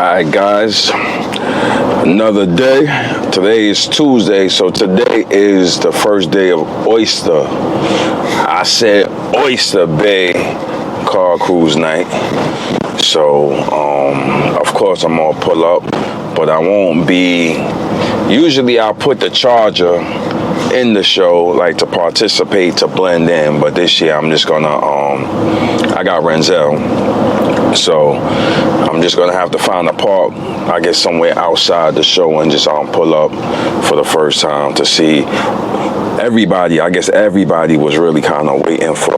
Alright guys, another day. Today is Tuesday, so today is the first day of Oyster. I said Oyster Bay Cruise Night. So, of course I'm gonna pull up, but I won't be. Usually I'll put the charger in the show, like to participate, to blend in, but this year I'm just gonna, I got Renzel, so I'm just gonna have to find a park, I guess somewhere outside the show, and just pull up for the first time to see everybody. I guess everybody was really kind of waiting for,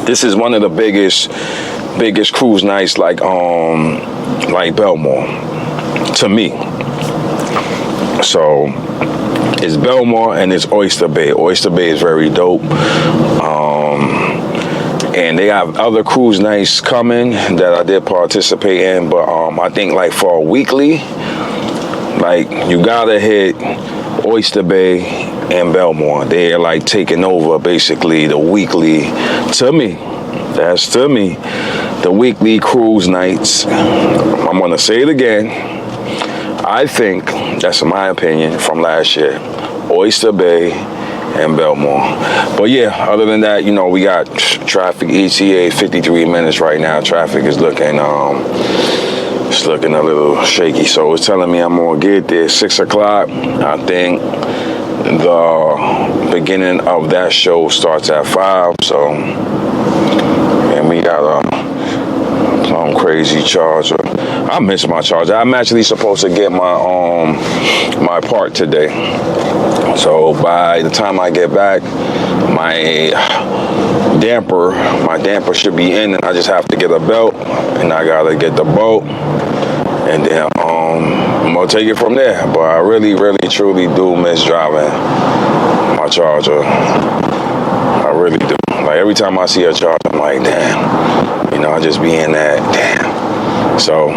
this is one of the biggest cruise nights, like Belmore, to me. So it's Belmore and it's Oyster Bay. Oyster Bay is very dope. And they have other cruise nights coming that I did participate in, but I think like for a weekly, like you gotta hit Oyster Bay and Belmore. They're like taking over basically the weekly, to me, that's to me, the weekly cruise nights. I'm gonna say it again. I think, that's my opinion from last year, Oyster Bay and Belmore. But yeah, other than that, you know, we got traffic, ETA 53 minutes right now. Traffic is looking, it's looking a little shaky. So it's telling me I'm gonna get there 6 o'clock. I think the beginning of that show starts at 5. So, and we got some crazy charger. I miss my charger. I'm actually supposed to get my my part today. So by the time I get back, my damper should be in, and I just have to get a belt, and I gotta get the bolt, and then I'm gonna take it from there. But I really, truly do miss driving my charger. I really do. Like every time I see a charger, I'm like, damn. You know, I just be in that, damn. So,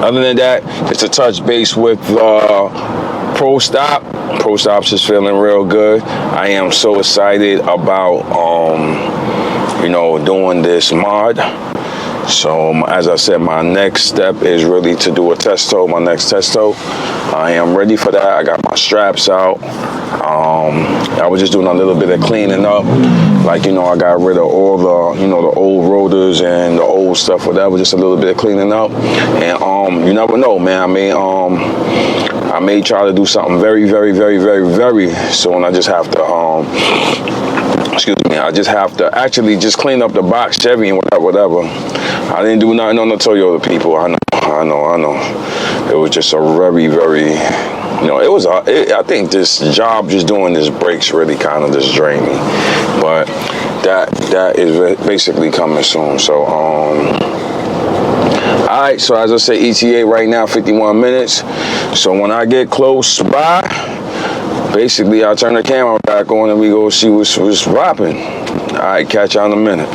other than that, just to touch base with Pro Stop. Pro Stop's is feeling real good. I am so excited about, you know, doing this mod. So, as I said, my next step is really to do a test tow, my next test tow. I am ready for that. I got my straps out. I was just doing a little bit of cleaning up. Like, you know, I got rid of all the, you know, the old rotors and the old stuff, whatever, just a little bit of cleaning up. And you never know, man. I may try to do something very soon. I just have to, excuse me, I just have to actually just clean up the box, Chevy and whatever. I didn't do nothing on the Toyota, people. I know. It was just a very, you know, I think this job, just doing this brakes, really kind of just drained me. But that is basically coming soon. So, alright, so as I say, ETA right now, 51 minutes. So when I get close by, basically I'll turn the camera back on and we go see what's popping. Alright, catch y'all in a minute.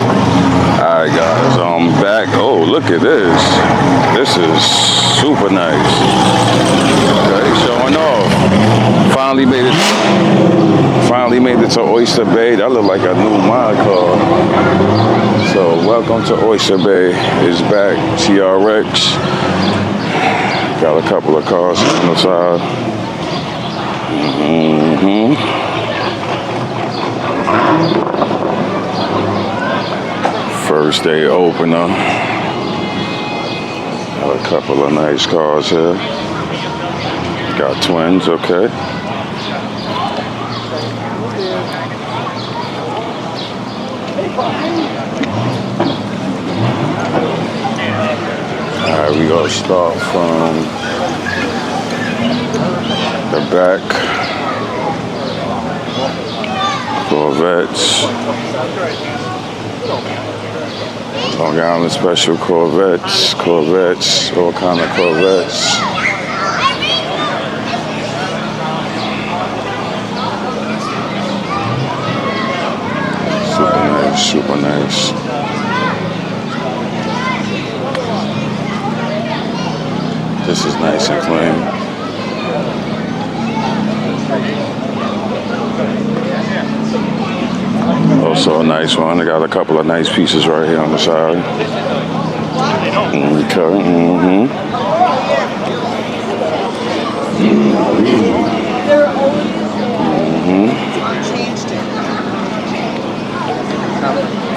Alright guys, I'm back. Oh, look at this. This is super nice. Okay, showing off. Finally made it to Oyster Bay. That looked like a new mod car. So welcome to Oyster Bay. It's back. TRX. Got a couple of cars on the side. First day opener. Got a couple of nice cars here. Got twins, okay. Alright, we gonna start from the back. Corvettes. Long Island Special Corvettes, all kind of Corvettes. Super nice. This is nice and clean. Also a nice one. I got a couple of nice pieces right here on the side.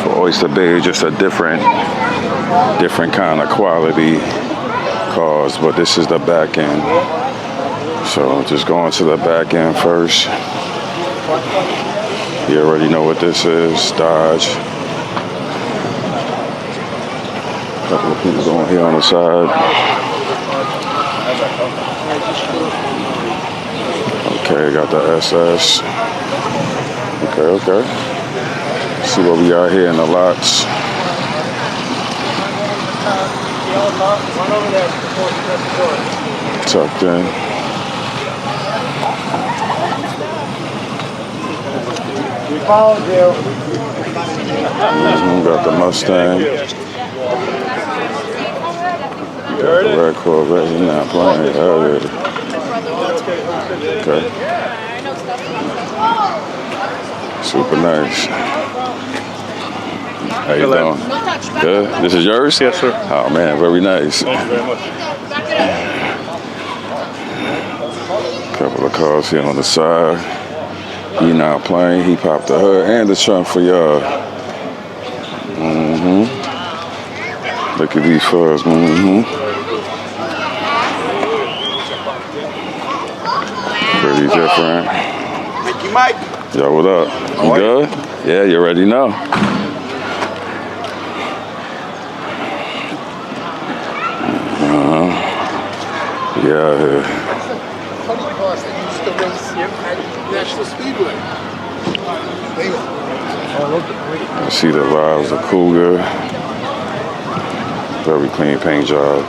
For Oyster Bay, just a different kind of quality cars, but this is the back end. So just going to the back end first. You already know what this is, Dodge. A couple of people going here on the side. Okay, got the SS. Okay. See what we got here in the lots. Tucked in. Got the Mustang. Got the red Corvette. He's not playing. Okay. Super nice. How you doing? Good? This is yours? Yes, sir. Oh, man, very nice. Thank you very much. Couple of cars here on the side. He not playing. He popped the hood and the trunk for y'all. Look at these fuzz. Pretty different. Mickey Mike. Yo, what up? You good? Yeah, you already know. Yeah, here. Funny cars that used to race at National Speedway. I see the vibes of Cougar. Very clean paint job.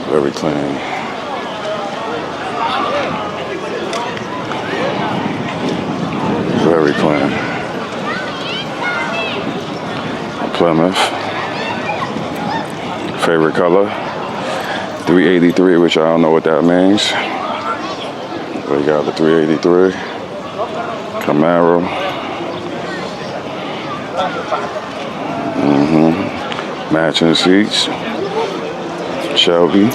Very clean. Very clean. Plymouth. Favorite color? 383, which I don't know what that means. We got the 383. Camaro. Matching seats. Shelby.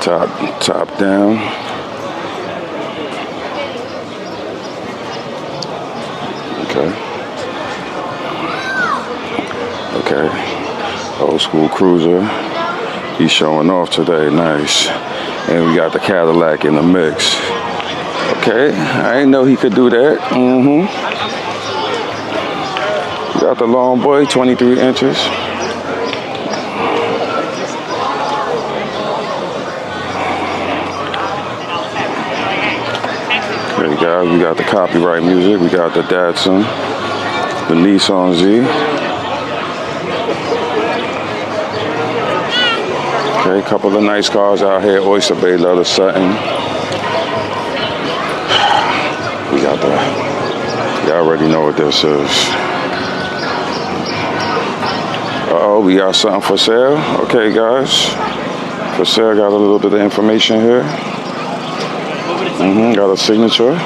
Top down. Okay. Old school cruiser. He's showing off today. Nice. And we got the Cadillac in the mix. Okay. I didn't know he could do that. Got the long boy, 23 inches. Okay, guys, we got the copyright music. We got the Datsun, the Nissan Z. Okay, a couple of nice cars out here. Oyster Bay, Leather Sutton. We got the, y'all already know what this is. Uh-oh, we got something for sale. Okay, guys. For sale, got a little bit of information here. Got a signature.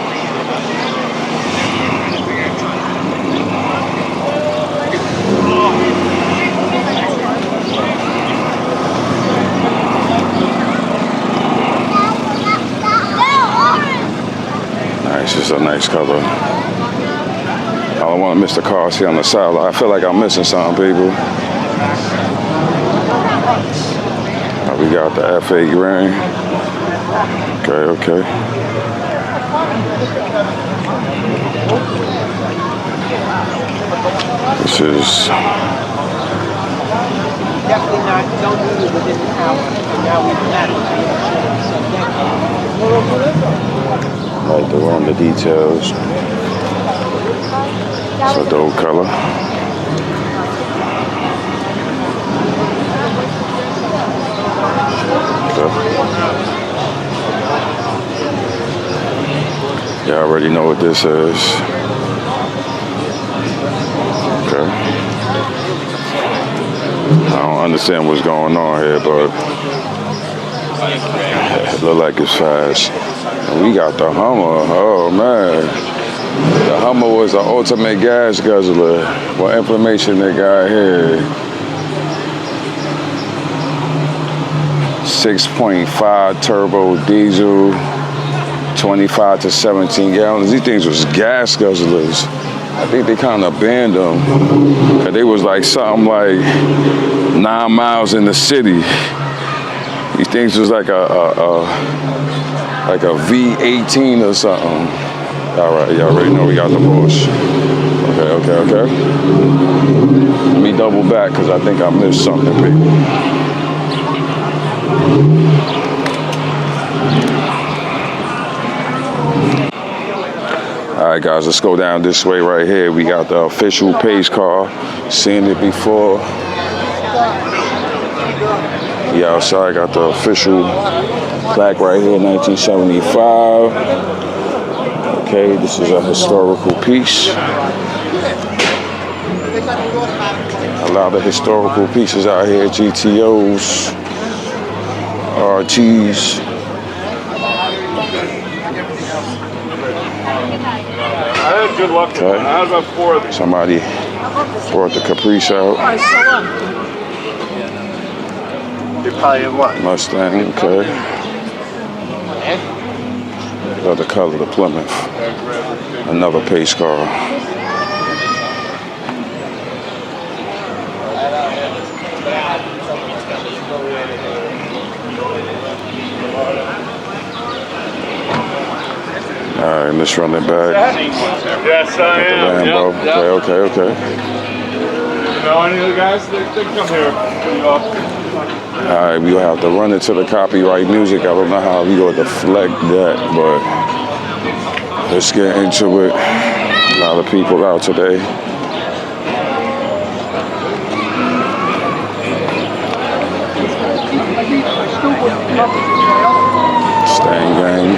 Nice, it's a nice cover. I don't want to miss the cars here on the side. I feel like I'm missing something, people. We got the F8 ring. Okay. This is definitely not. Don't do it within the hour. And now we've had it. like the one, the details. It's a dope color. Y'all already know what this is. Okay. I don't understand what's going on here, but it look like it's fast. And we got the Hummer. Oh man. The Hummer was the ultimate gas guzzler. What information they got here? 6.5 turbo diesel, 25 to 17 gallons. These things was gas guzzlers. I think they kind of banned them. Cause they was like something like 9 miles in the city. These things was like a V18 or something. All right, y'all already know we got the Porsche. Okay. Let me double back because I think I missed something, people. All right, guys, let's go down this way right here. We got the official pace car. Seen it before. Yeah, outside, got the official plaque right here, 1975. Okay, this is a historical piece. A lot of historical pieces out here, GTOs, RTs. I had good luck with that. I had about 4 of these. Somebody brought the Caprice out. You probably have what? Mustang, okay. Love the color of the Plymouth. Another pace car. All right, let's run it back. Yes, I am. Lambo. Yep. Okay. You know any of the guys? They come here pretty often. All right, we'll have to run it to the copyright music. I don't know how we going to deflect that, but let's get into it. A lot of people out today. Stang gang.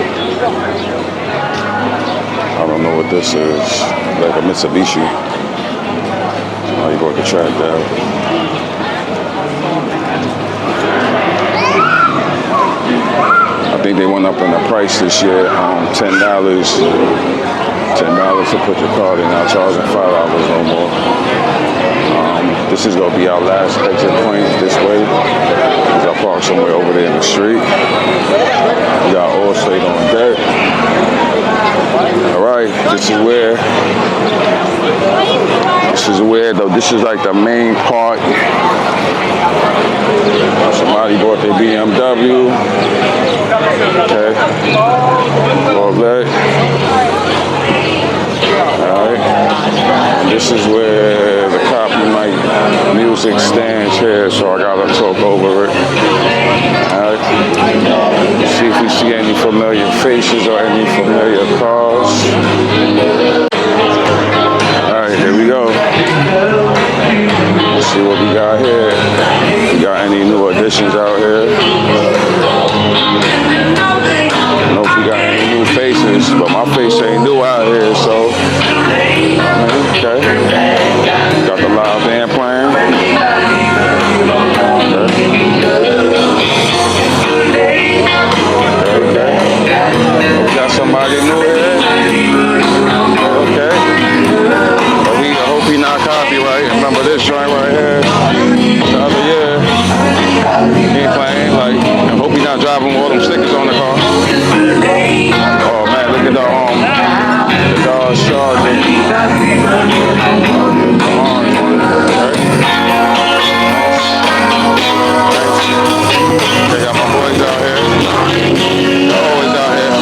I don't know what this is. Like a Mitsubishi. Oh, you going to track that. I think they went up in the price this year. $10 to put your card in. Not charging $5 no more. This is gonna be our last exit point this way. I'll park somewhere over there in the street. We got all state on deck. All right, this is like the main part. Somebody bought their BMW. Okay. Corvette. Alright. This is where the copyright music stands here, so I gotta talk over it. Alright. See if we see any familiar faces or any familiar cars. Alright, here we go. Let's see what we got here. We got any new additions out here? I don't know if we got any new faces, but my face ain't new out here, so okay. Got the live band playing. Okay. We got somebody new here. Okay. But I hope he not copyright. Remember this joint right here? The other year. He ain't playing. Like, I hope he not driving all them stickers on the car. Oh man, look at the Dodge Charger. Orange one. Okay. They got my boys out here. They're always out here.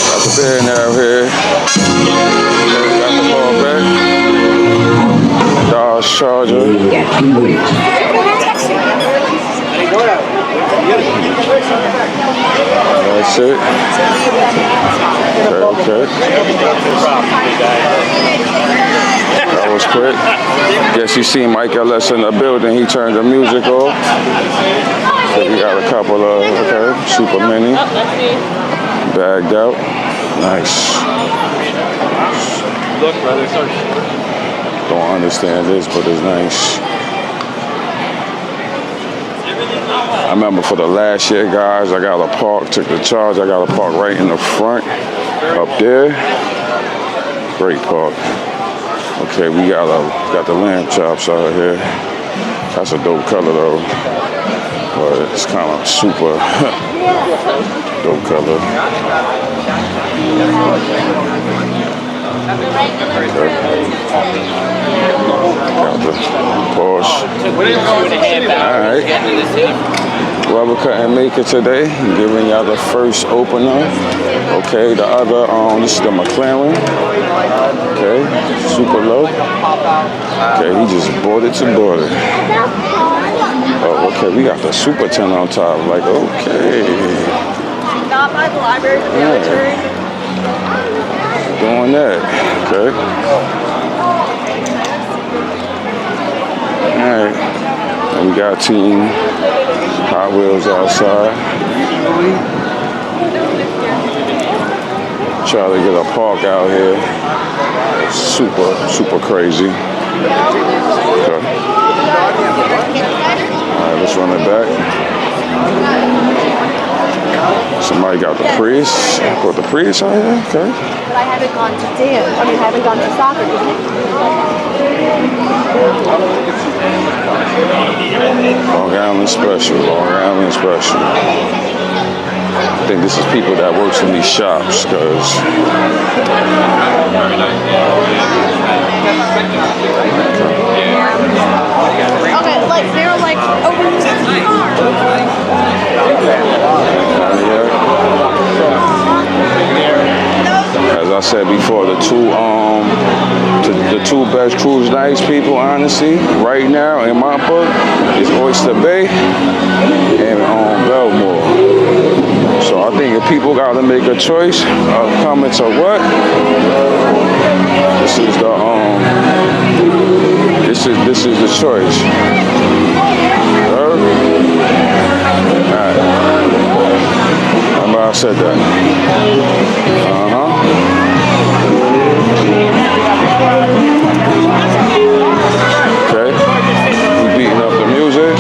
Got the band out here. Got the Corvette. Dodge Charger. That's it. Okay. That was quick. Guess you see Mike Ellis in the building. He turned the music off. So we got a couple of, okay, Super Mini. Bagged out. Nice. Don't understand this, but it's nice. I remember for the last year, guys, I got a park, took the charge. I got a park right in the front, up there. Great park. Okay, we got the lamb chops out here. That's a dope color though. But it's kind of super dope color. Okay. Got the Porsche. Alright. Whoever couldn't make it today, I'm giving y'all the first opener. Okay, the other, this is the McLaren. Okay, super low. Okay, he just boarded to border. Oh, okay, we got the Super 10 on top. Like, okay. Not by the library, but the other turn. Doing that. Okay. Alright. And we got Team Hot Wheels outside. Try to get a park out here. Super crazy. Okay. Alright, let's run it back. Somebody got the Prius. Put the Prius out here? Okay. But I haven't gone to dance. I mean, I haven't gone to soccer. Long Island Special. Long Island Special. I think this is people that works in these shops, because Okay, like they're like over as I said before, the two best cruise nights, people, honestly, right now in my book, is Oyster Bay and Belmore. So I think if people got to make a choice of coming to what, this is the this is the choice. Alright. Remember I said that. Okay. We beating up the music.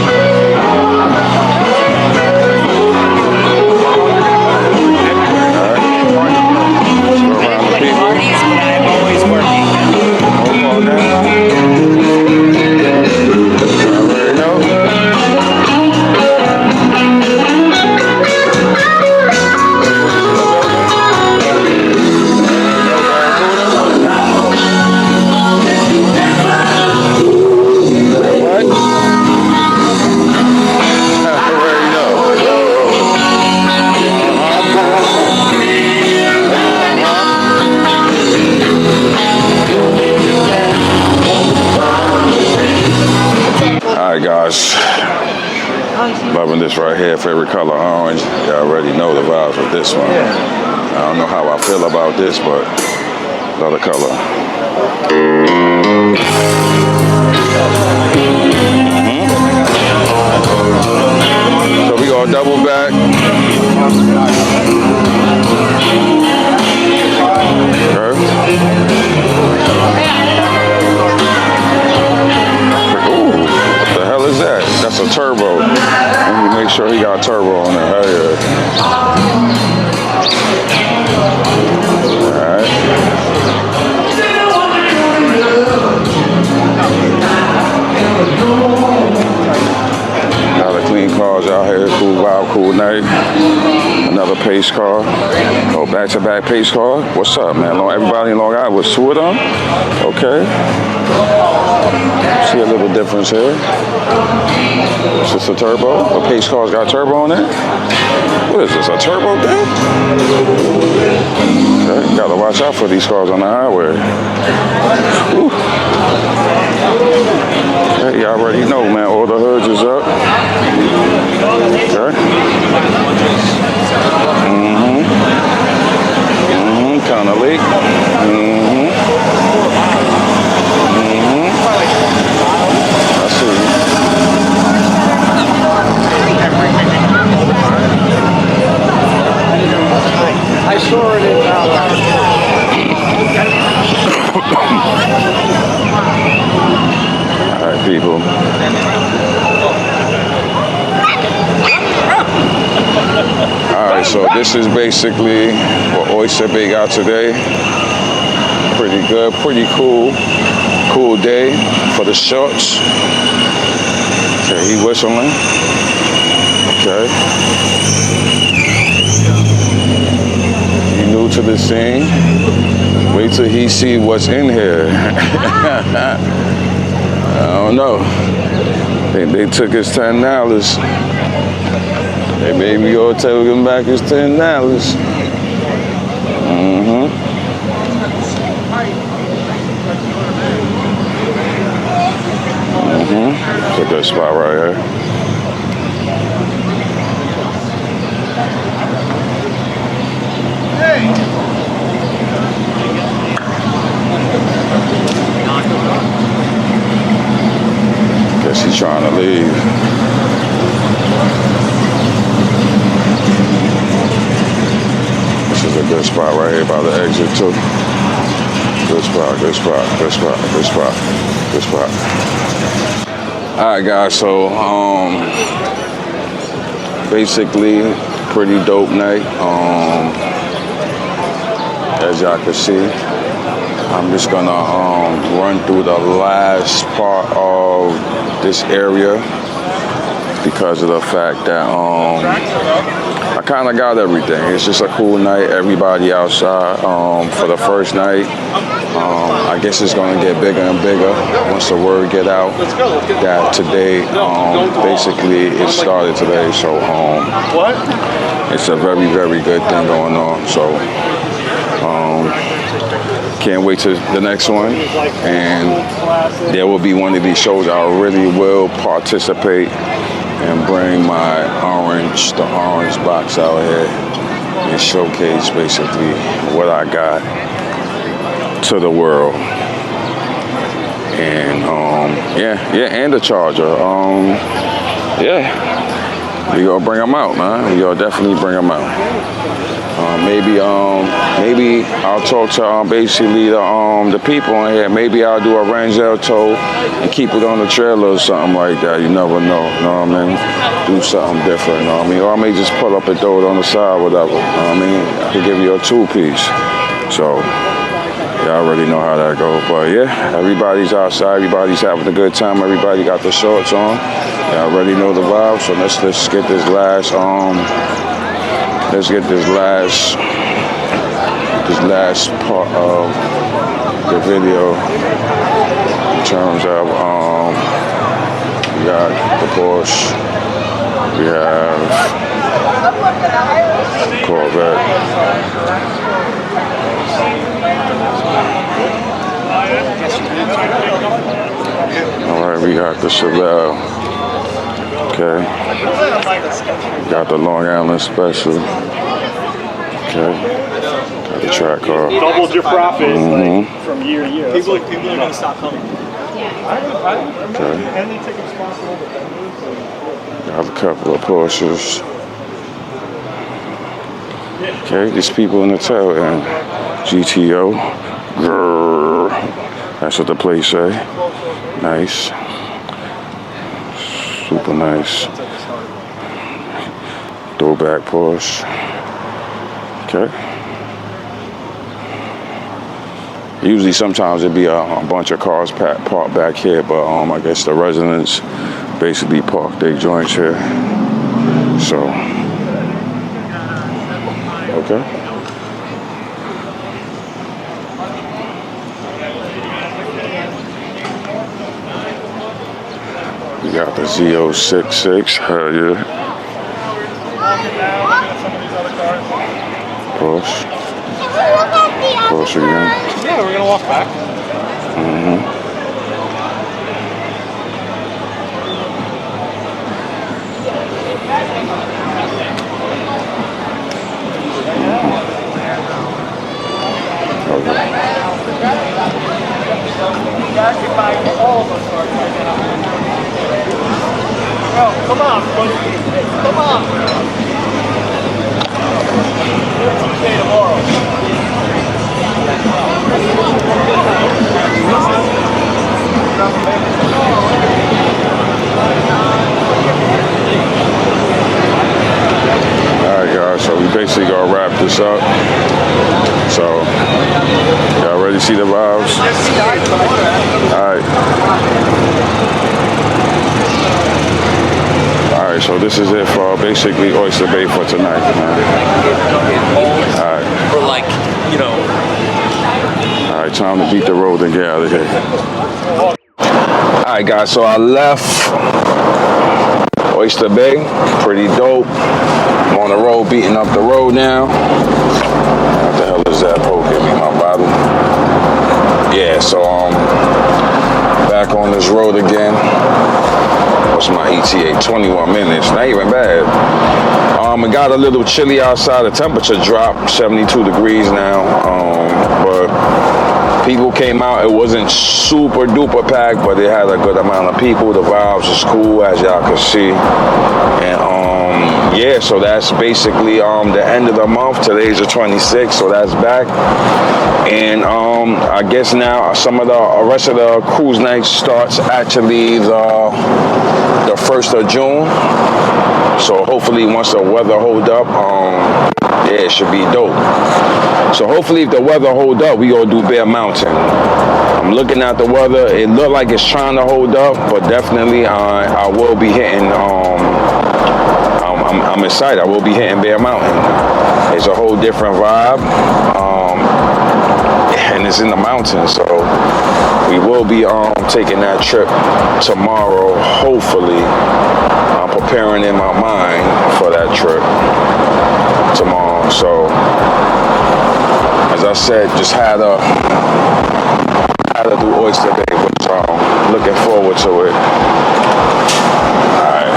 Loving this right here, favorite color orange. You already know the vibes with this one. I don't know how I feel about this, but love the color. So we gonna double back. Okay. Ooh, what the hell is that? That's a turbo. Let me make sure he got turbo on there. Hell yeah. Alright. Got a clean cars out here. Cool vibe, cool night. Another pace car. Oh, back-to-back pace car. What's up, man? Everybody in Long Island was two of them? Okay. See a little difference here. Is this a turbo? The pace car's got turbo on it? What is this, a turbo thing? Okay, you gotta watch out for these cars on the highway. Whew. Okay, you already know, man, all the hoods is up. Okay. Kinda late. I see. I saw it in All right, people. All right, so this is basically what Oyster Bay got today. Pretty good, pretty cool day for the shorts. Okay, he whistling. Okay. He new to the scene. Wait till he see what's in here. I don't know. They took his $10. They made me go take him back his $10. It's a good spot right here. Guess he's trying to leave. This is a good spot right here by the exit too. Good spot, good spot, good spot, good spot, good spot. All right, guys. So, basically, pretty dope night. As y'all can see, I'm just gonna run through the last part of this area because of the fact that I kind of got everything. It's just a cool night. Everybody outside for the first night. I guess it's gonna get bigger and bigger once the word get out that today, basically it started today. So it's a very, very good thing going on. So can't wait to the next one, and there will be one of these shows I really will participate and bring my orange box out here and showcase basically what I got to the world. And and the charger. We gonna bring them out, man. We gonna definitely bring them out. Maybe I'll talk to basically the people in here. Maybe I'll do a Rangel tow and keep it on the trailer or something like that. You never know, you know what I mean? Do something different, you know what I mean? Or I may just pull up and throw it on the side, whatever. You know what I mean? I could give you a 2-piece. So y'all already know how that goes. But yeah, everybody's outside, everybody's having a good time, everybody got the shorts on. Y'all already know the vibe. So let's get this last part of the video in terms of we got the Porsche, we have Corvette, all right, we got the Chevelle, okay, we got the Long Island Special, okay. The track car. Doubled your profits like, from year to year. People are going to stop coming. Okay. Got a couple of Porsches. Okay, these people in the tail end. GTO. Grrr. That's what the place say. Nice. Super nice. Throwback Porsche. Okay. Usually, sometimes it'd be a bunch of cars parked back here, but I guess the residents basically park their joints here. So, okay. We got the Z066, hell yeah. Porsche. Porsche again. Yeah, we're gonna walk back. Bro, come on, come on. Tuesday tomorrow. Alright guys, so we basically gonna wrap this up. So y'all ready to see the vibes? Alright. right, so this is it for basically Oyster Bay for tonight, man. All right. For like, you know. All right, time to beat the road and get out of here. All right, guys, so I left Oyster Bay, pretty dope. I'm on the road, beating up the road now. What the hell is that poking me, my bottle? Yeah, so back on this road again. What's my ETA? 21 minutes, not even bad. It got a little chilly outside. The temperature dropped 72 degrees now, but people came out. It wasn't super duper packed, but it had a good amount of people. The vibes was cool, as y'all can see. And yeah, so that's basically the end of the month. Today's the 26th, so that's back. And I guess now some of the rest of the cruise night starts actually the 1st of June. So hopefully once the weather hold up, yeah, it should be dope. So hopefully if the weather hold up, we gonna do Bear Mountain. I'm looking at the weather. It look like it's trying to hold up, but definitely I will be hitting, I'm excited. I will be hitting Bear Mountain. It's a whole different vibe. And it's in the mountains, so we will be taking that trip tomorrow. Hopefully, I'm preparing in my mind for that trip tomorrow. So, as I said, just had to do Oyster Bay, but looking forward to it. All right,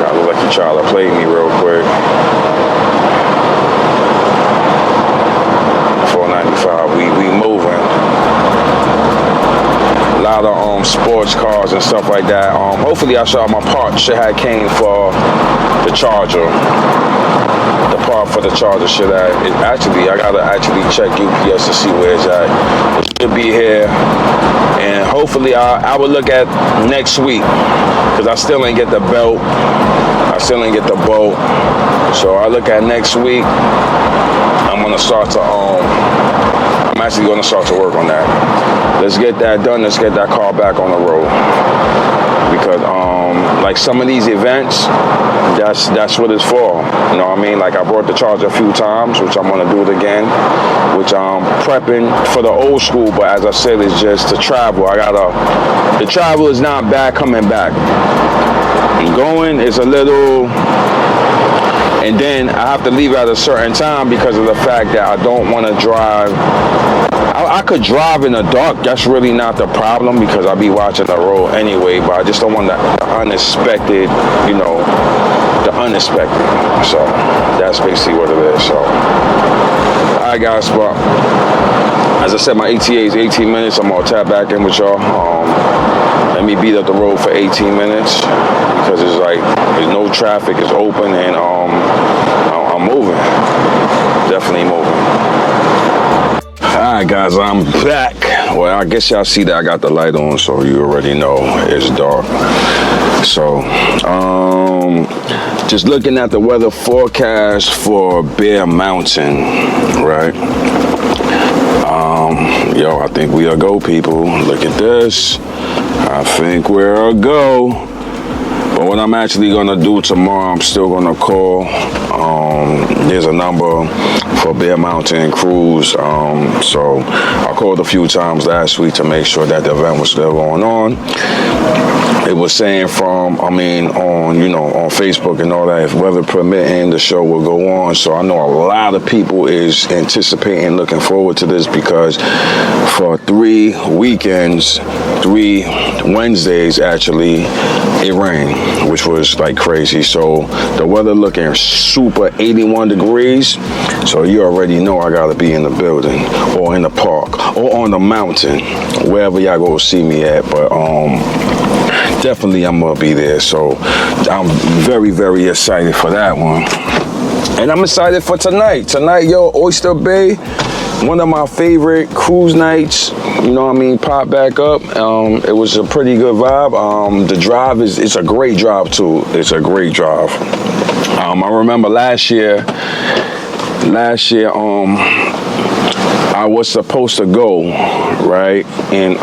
gotta let you try to play me real quick. 495, we moving. A lot of sports cars and stuff like that. Hopefully I saw my part should have came for the Charger. The part for the Charger should have. I gotta actually check UPS to see where it's at. It should be here. And hopefully I will look at next week, because I still ain't get the belt. I still ain't get the boat. So I look at next week. I'm actually gonna start to work on that. Let's get that done. Let's get that car back on the road. Because like some of these events, that's what it's for. You know what I mean? Like I brought the Charger a few times, which I'm gonna do it again. Which I'm prepping for the old school, but as I said, it's just to travel. The travel is not bad coming back. Going is a little. And then I have to leave at a certain time because of the fact that I don't want to drive. I could drive in the dark. That's really not the problem because I'll be watching the road anyway. But I just don't want the unexpected, the unexpected. So that's basically what it is. So, all right, guys. But as I said, my ETA is 18 minutes. I'm gonna tap back in with y'all. Let me beat up the road for 18 minutes because it's like there's no traffic, it's open, and I'm moving. Definitely moving. Alright guys, I'm back. Well, I guess y'all see that I got the light on, so you already know it's dark. So, just looking at the weather forecast for Bear Mountain, right? Yo, I think we'll go, people. Look at this. I think we'll go. But what I'm actually gonna do tomorrow, I'm still gonna call. There's a number for Bear Mountain Cruise. So I called a few times last week to make sure that the event was still going on. It was saying on Facebook and all that, if weather permitting, the show will go on. So I know a lot of people is anticipating, looking forward to this, because for 3 weekends, 3 Wednesdays actually, it rained, which was like crazy. So the weather looking super 81 degrees. So you already know I gotta be in the building or in the park or on the mountain, wherever y'all go see me at. But definitely I'm gonna be there. So I'm very, very excited for that one. And I'm excited for tonight. Tonight, Oyster Bay, one of my favorite cruise nights, pop back up. It was a pretty good vibe. The drive it's a great drive too. It's a great drive. I remember last year, I was supposed to go, right? And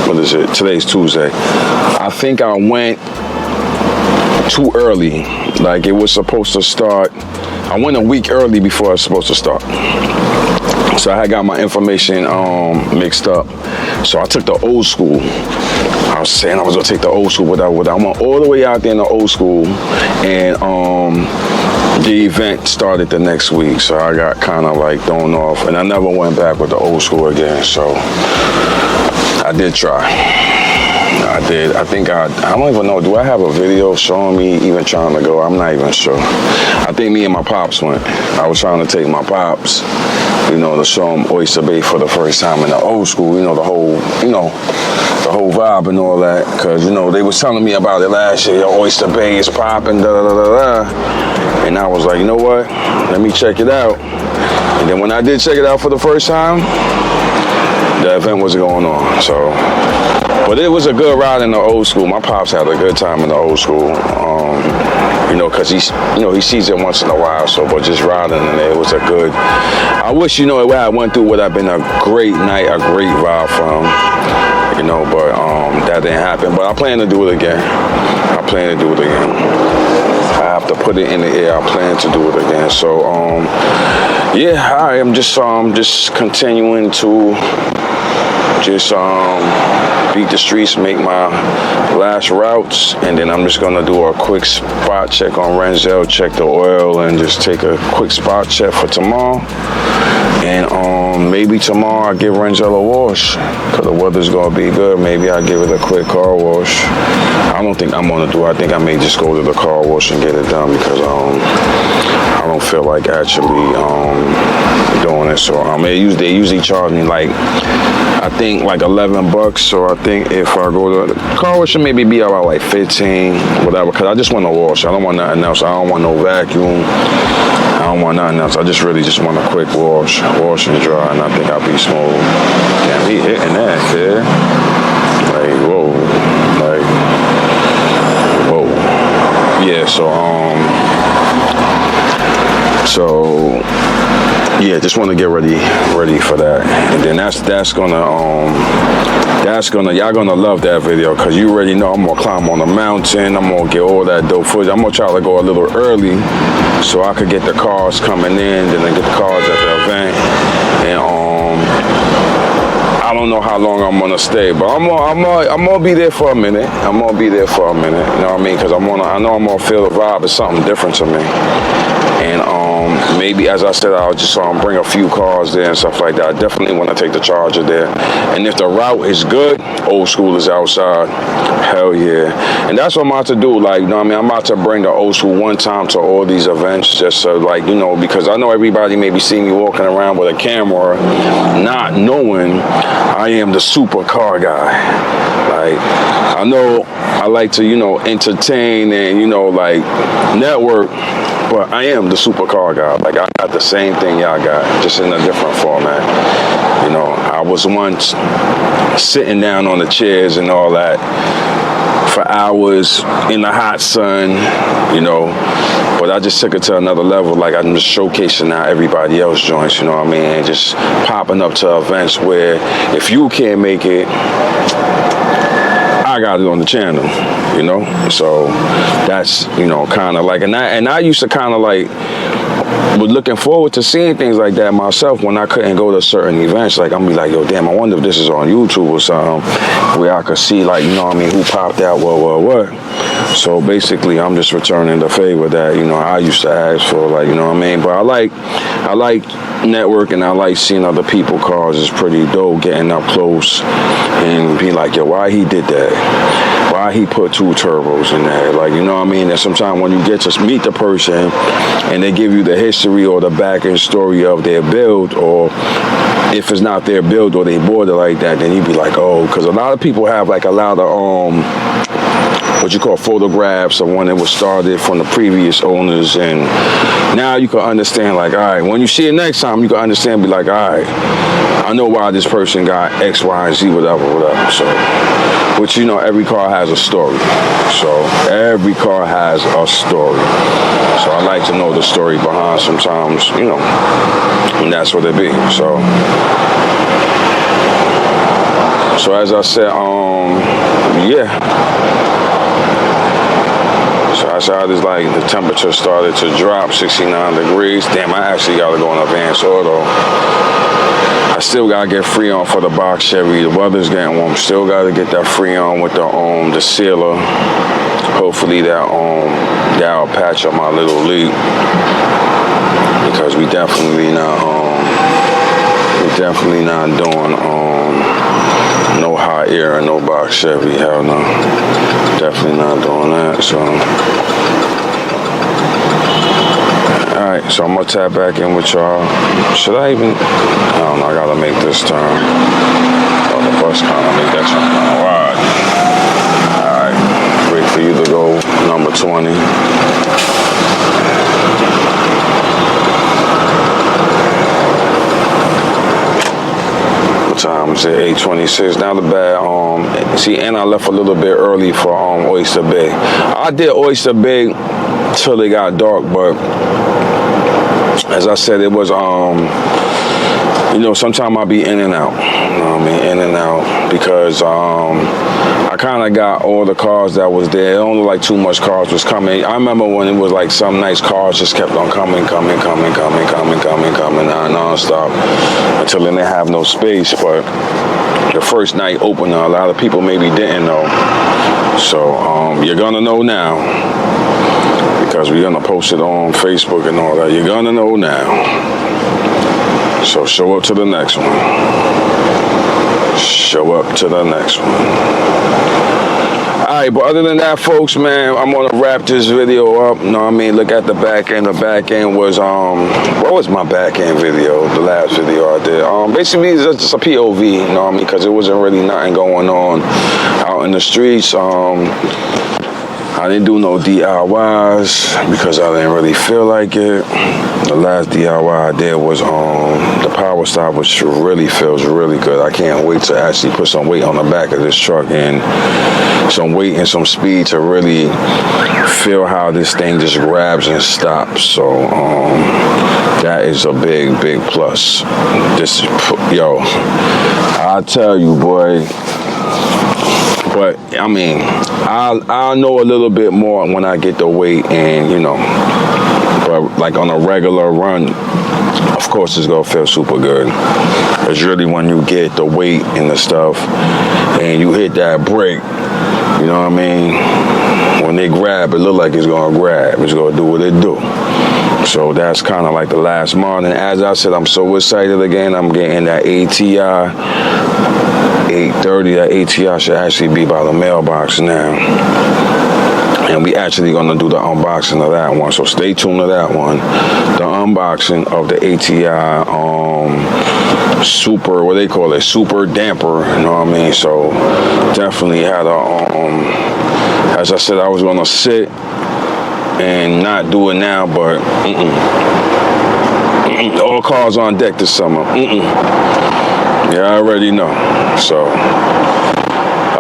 what is it? Today's Tuesday. I think I went too early. Like it was supposed to start. I went a week early before I was supposed to start. So I had got my information mixed up. So I took the old school. I was saying I was gonna take the old school, but I went all the way out there in the old school, and the event started the next week. So I got kind of like thrown off, and I never went back with the old school again. So I did try. I did. I think I don't even know. Do I have a video showing me even trying to go? I'm not even sure. I think me and my pops went. I was trying to take my pops, to show them Oyster Bay for the first time in the old school. The whole vibe and all that. Cause they was telling me about it last year. Oyster Bay is popping, da da da da. And I was like, you know what? Let me check it out. And then when I did check it out for the first time, the event wasn't going on. So. But it was a good ride in the old school. My pops had a good time in the old school, because he sees it once in a while. So, but just riding in there, it was a good. I wish, what I went through would have been a great night, a great vibe for him, but that didn't happen. But I plan to do it again. I have to put it in the air. I plan to do it again. So, I'm just continuing to beat the streets, make my last routes, and then I'm just gonna do a quick spot check on Renzel, check the oil, and just take a quick spot check for tomorrow. And maybe tomorrow I give Renzel a wash, cause the weather's gonna be good. Maybe I give it a quick car wash. I don't think I'm gonna do it. I think I may just go to the car wash and get it done, because I don't feel like actually doing it. So they usually charge me I think like $11. So I think if I go to the car wash, it maybe be about like 15, whatever. Cause I just want to wash. I don't want nothing else. I don't want no vacuum. I don't want nothing else. I just really want a quick wash and dry, and I think I'll be smooth. Damn, he hitting that, kid. Whoa. Yeah, just want to get ready for that, and then y'all gonna love that video, cause you already know I'm gonna climb on the mountain. I'm gonna get all that dope footage. I'm gonna try to go a little early so I could get the cars coming in, then I get the cars at the event, and I don't know how long I'm gonna stay, but I'm gonna be there for a minute. You know what I mean? Cause I know I'm gonna feel the vibe. It's something different to me, and maybe, as I said, I'll just bring a few cars there and stuff like that. I definitely want to take the Charger there, and if the route is good, old school is outside. Hell yeah, and that's what I'm about to do. I'm about to bring the old school one time to all these events, just so because I know everybody maybe see me walking around with a camera, not knowing I am the super car guy. I know I like to, entertain and, network, but I am the super car guy. I got the same thing y'all got, just in a different format. I was once sitting down on the chairs and all that for hours in the hot sun, but I just took it to another level. I'm just showcasing how everybody else joins, and just popping up to events where if you can't make it, I got it on the channel, so that's, kind of and I used to kind of was looking forward to seeing things like that myself when I couldn't go to certain events. I'm be like, yo, damn, I wonder if this is on YouTube or something, where I could see, who popped out, what. So basically, I'm just returning the favor that, I used to ask for, But I like networking. I like seeing other people's cars. It's pretty dope getting up close and be like, yo, why he did that? Why he put 2 turbos in there? And sometimes when you get to meet the person and they give you the history or the back end story of their build, or if it's not their build or they bought it like that, then you be like, oh, because a lot of people have a lot of what you call photographs of when it was started from the previous owners, and now you can understand, like, all right, when you see it next time, you can understand, be like, all right, I know why this person got X, Y, and Z, whatever. So, which, you know, every car has a story. So every car has a story. So I like to know the story behind sometimes, you know, and that's what it be. So as I said, yeah. So I saw this, like, the temperature started to drop 69 degrees. Damn, I actually got to go in advance auto. I still got to get Freon for the box Chevy. The weather's getting warm. Still got to get that Freon with the sealer. Hopefully that'll patch up my little leak. Because we definitely not doing no hot air and no box Chevy. Hell no. Definitely not doing that. So, alright, so I'm gonna tap back in with y'all. Should I even? I don't know, I gotta make this turn. Oh, the bus kinda make that turn kinda wide. Alright, wait for you to go number 20. Time is at 8:26. Now the bad. See, and I left a little bit early for Oyster Bay. I did Oyster Bay till it got dark, but as I said, it was you know, sometimes I'll be in and out. You know what I mean, in and out, because I kind of got all the cars that was there. It don't look like too much cars was coming. I remember when it was like some nice cars just kept on coming non-stop until then they have no space. But the first night opener, a lot of people maybe didn't know. So you're gonna know now, because we're gonna post it on Facebook and all that. You're gonna know now. So show up to the next one. Show up to the next one. Alright, but other than that, folks, man, I'm gonna wrap this video up. You know what I mean? Look at the back end. The back end was what was my back end video? The last video I did. Basically it's just a POV, you know what I mean? Because it wasn't really nothing going on out in the streets. I didn't do no DIYs because I didn't really feel like it. The last DIY I did was the power stop, which really feels really good. I can't wait to actually put some weight on the back of this truck and some weight and some speed to really feel how this thing just grabs and stops. So that is a big plus. This, yo, I tell you, boy. But I mean, I'll know a little bit more when I get the weight, and you know, but like on a regular run, of course it's gonna feel super good. It's really when you get the weight and the stuff and you hit that brake, you know what I mean? When they grab, it look like it's gonna grab. It's gonna do what it do. So that's kind of like the last month. And as I said, I'm so excited again. I'm getting that ATI 830. That ATI should actually be by the mailbox now. And we actually gonna do the unboxing of that one. So stay tuned to that one. The unboxing of the ATI super, what they call it, super damper, you know what I mean? So definitely had as I said, I was gonna sit and not do it now, but all cars on deck this summer. Yeah, I already know. So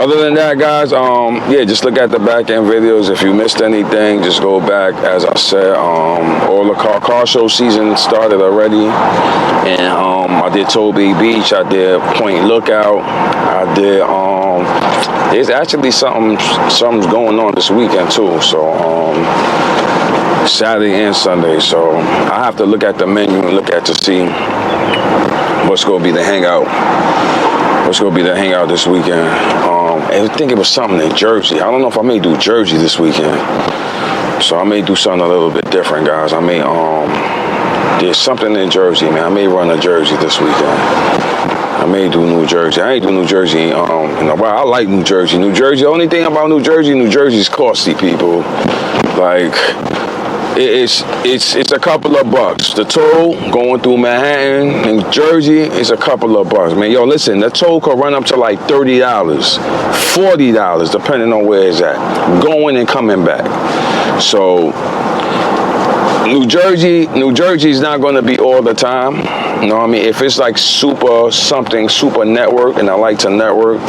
other than that, guys, yeah, just look at the back end videos. If you missed anything, just go back. As I said, all the car show season started already, and I did Toll Bay Beach, I did Point Lookout, I did there's actually something's going on this weekend too. So Saturday and Sunday. So I have to look at the menu and look at to see what's gonna be the hangout. What's gonna be the hangout this weekend? I think it was something in Jersey. I don't know if I may do Jersey this weekend. So I may do something a little bit different, guys. I may there's something in Jersey, man. I may run a Jersey this weekend. I may do New Jersey. I ain't do New Jersey in a while. I like New Jersey. The only thing about New Jersey is costly, people. Like, it's a couple of bucks. The toll going through Manhattan, New Jersey, is a couple of bucks, man. Yo, listen, the toll could run up to like $30, $40, depending on where it's at, going and coming back. So New Jersey's not going to be all the time. You know what I mean? If it's like super network, and I like to network,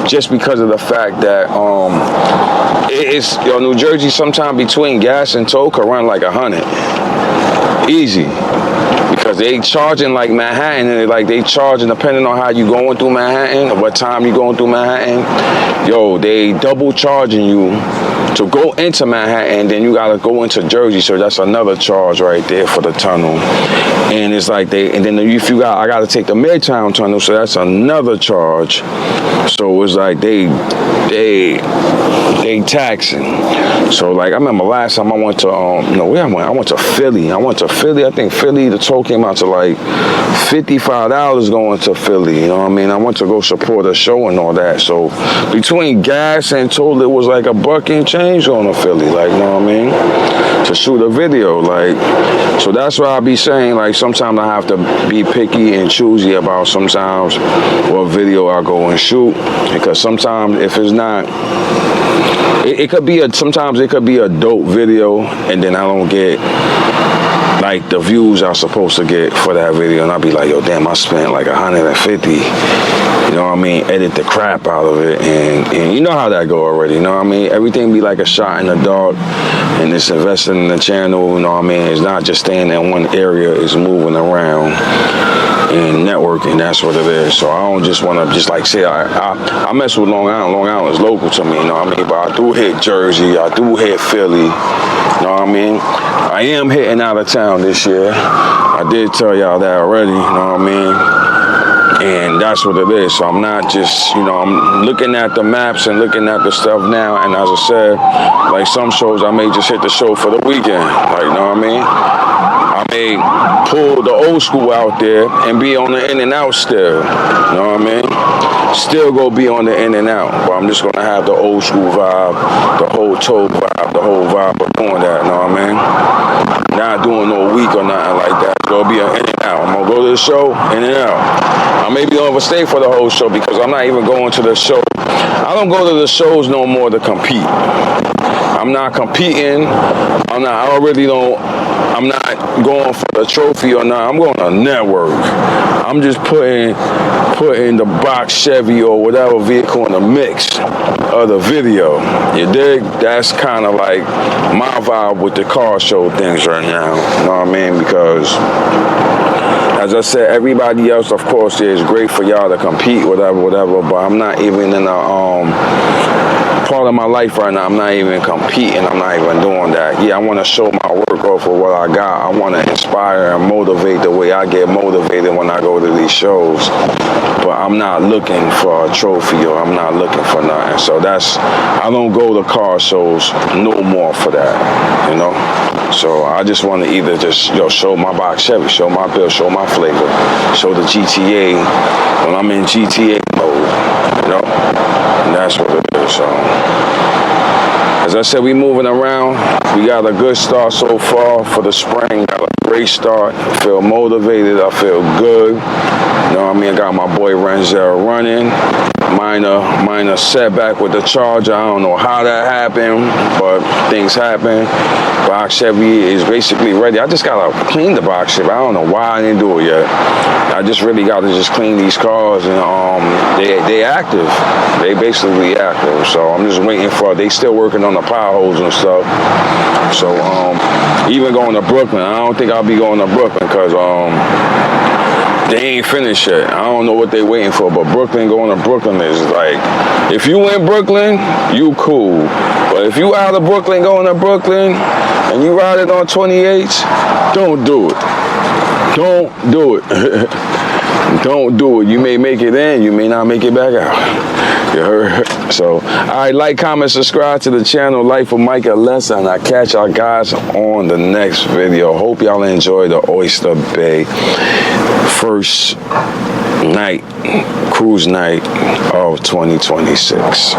just because of the fact that New Jersey sometime between gas and toll could run like 100, easy, because they charging like Manhattan, and they charging depending on how you going through Manhattan or what time you going through Manhattan. Yo, they double charging you to go into Manhattan, then you gotta go into Jersey, so that's another charge right there for the tunnel. And it's like and then if I gotta take the Midtown tunnel, so that's another charge. So it's like they taxing. So like I remember last time I went to where I went? I went to Philly. I think Philly, the toll came out to like $55 going to Philly. You know what I mean? I went to go support a show and all that. So between gas and toll, it was like $1 and change going to Philly. Like, you know what I mean? To shoot a video, like. So that's why I be saying, like, sometimes I have to be picky and choosy about sometimes what video I go and shoot, because sometimes if it's not, sometimes it could be a dope video, and then I don't get like the views I'm supposed to get for that video, and I'll be like, yo, damn, I spent like 150. You know what I mean? Edit the crap out of it, and you know how that go already. You know what I mean? Everything be like a shot in the dark, and it's investing in the channel. You know what I mean? It's not just staying in one area; it's moving around and networking. That's what it is. So I don't just want to just like say I mess with Long Island. Long Island is local to me. You know what I mean? But I do hit Jersey. I do hit Philly. You know what I mean? I am hitting out of town this year. I did tell y'all that already. You know what I mean? And that's what it is. So I'm not just, I'm looking at the maps and looking at the stuff now. And as I said, like some shows, I may just hit the show for the weekend. Like, you know what I mean? I may pull the old school out there and be on the in and out still. You know what I mean? Still go be on the in and out. But I'm just going to have the old school vibe, the whole toll vibe, the whole vibe of doing that. You know what I mean? Not doing no week or nothing like that. It's going to be an in and out. I'm going to go to the show, in and out. I maybe don't overstay for the whole show, because I'm not even going to the show. I don't go to the shows no more to compete. I'm not competing. I'm not going for the trophy or not. I'm going to network. I'm just putting the box Chevy or whatever vehicle in the mix of the video. You dig? That's kind of like my vibe with the car show things right now. You know what I mean? Because as I said, everybody else, of course, is great for y'all to compete, whatever, but I'm not even in a part of my life right now. I'm not even competing. I'm not even doing that. Yeah, I want to show my work off of what I got. I want to inspire and motivate the way I get motivated when I go to these shows. But I'm not looking for a trophy, or I'm not looking for nothing. So I don't go to car shows no more for that, you know? So I just want to either just, show my box Chevy, show my bill, show my flavor, show the GTA when I'm in GTA mode, you know? And that's what it is. So as I said, we moving around. We got a good start so far for the spring. Got a great start. I feel motivated. I feel good. You know what I mean? I got my boy Renzel running. Minor setback with the Charger. I don't know how that happened, but things happen. Box Chevy is basically ready. I just gotta clean the box Chevy. I don't know why I didn't do it yet. I just really gotta just clean these cars, and they active. They basically active. So I'm just waiting they still working on the power holes and stuff. So even going to Brooklyn, I don't think I'll be going to Brooklyn, because they ain't finished yet. I don't know what they waiting for, but going to Brooklyn is like, if you in Brooklyn, you cool. But if you out of Brooklyn going to Brooklyn and you ride it on 28s, don't do it. Don't do it. Don't do it. You may make it in, you may not make it back out. You heard? So, all right, like, comment, subscribe to the channel, Life of Mike Alessa, and I catch y'all guys on the next video. Hope y'all enjoy the Oyster Bay first night, cruise night of 2026.